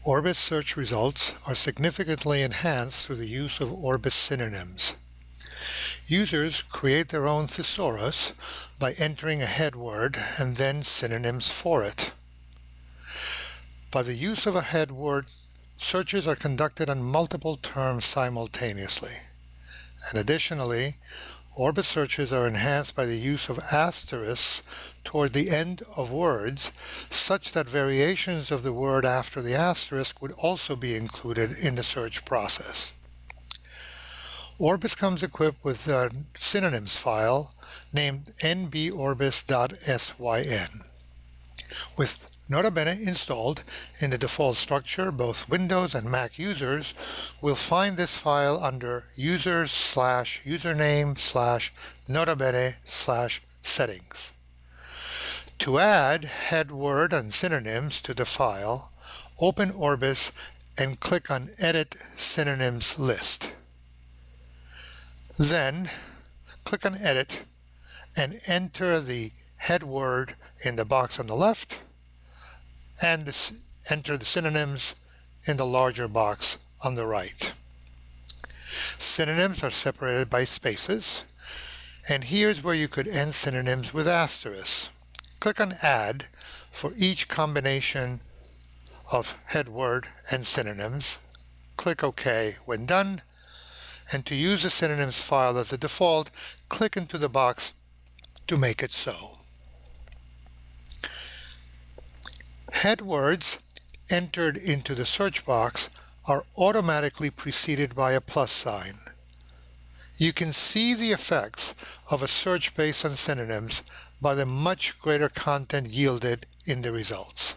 Orbis search results are significantly enhanced through the use of Orbis synonyms. Users create their own thesaurus by entering a head word and then synonyms for it. By the use of a head word, searches are conducted on multiple terms simultaneously. And additionally, Orbis searches are enhanced by the use of asterisks toward the end of words, such that variations of the word after the asterisk would also be included in the search process. Orbis comes equipped with a synonyms file named nborbis.syn. With Nota Bene installed in the default structure, both Windows and Mac users will find this file under users/username/notabene/settings. To add head word and synonyms to the file, open Orbis and click on Edit Synonyms List. Then click on Edit and enter the head word in the box on the left and enter the synonyms in the larger box on the right. Synonyms are separated by spaces, and here's where you could end synonyms with asterisks. Click on Add for each combination of head word and synonyms. Click OK when done, and to use the synonyms file as a default, click into the box to make it so. Head words entered into the search box are automatically preceded by a plus sign. You can see the effects of a search based on synonyms by the much greater content yielded in the results.